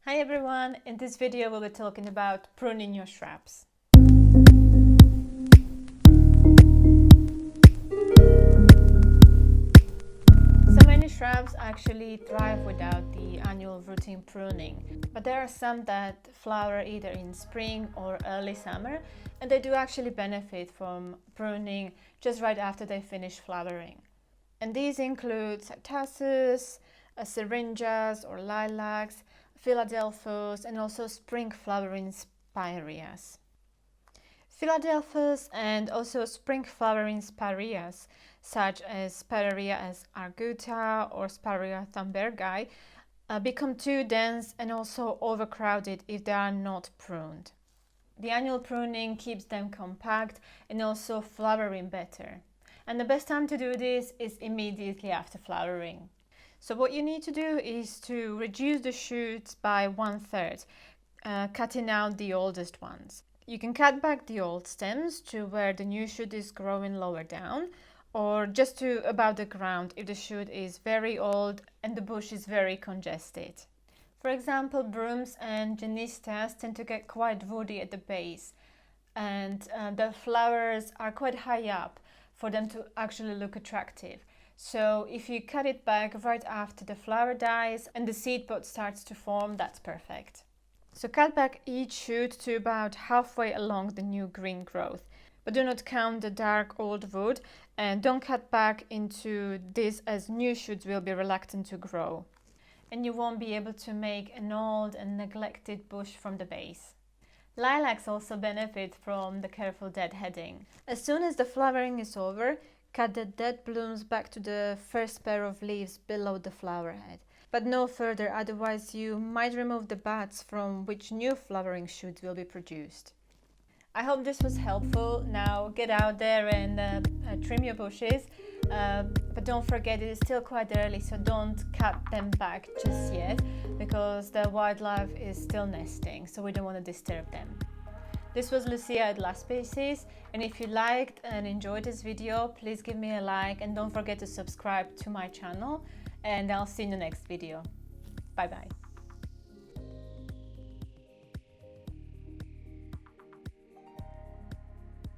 Hi everyone, in this video we'll be talking about pruning your shrubs. So many shrubs actually thrive without the annual routine pruning, but there are some that flower either in spring or early summer, and they do actually benefit from pruning just right after they finish flowering. And these include Cytisus, Syringas or lilacs, Philadelphus, and also spring flowering Spireas. Philadelphus and also spring flowering Spireas, such as Spirea arguta or Spirea thunbergi, become too dense and also overcrowded if they are not pruned. The annual pruning keeps them compact and also flowering better. And the best time to do this is immediately after flowering. So what you need to do is to reduce the shoots by 1/3, cutting out the oldest ones. You can cut back the old stems to where the new shoot is growing lower down, or just to about the ground if the shoot is very old and the bush is very congested. For example, brooms and genistas tend to get quite woody at the base, and the flowers are quite high up for them to actually look attractive. So if you cut it back right after the flower dies and the seed pod starts to form, that's perfect. So cut back each shoot to about halfway along the new green growth, but do not count the dark old wood and don't cut back into this, as new shoots will be reluctant to grow. And you won't be able to make an old and neglected bush from the base. Lilacs also benefit from the careful deadheading. As soon as the flowering is over, cut the dead blooms back to the first pair of leaves below the flower head. But no further, otherwise you might remove the buds from which new flowering shoots will be produced. I hope this was helpful. Now get out there and trim your bushes. But don't forget, it is still quite early, so don't cut them back just yet, because the wildlife is still nesting, so we don't want to disturb them. This was Lucia at Lushspaces, and if you liked and enjoyed this video, please give me a like and don't forget to subscribe to my channel, and I'll see you in the next video. Bye bye.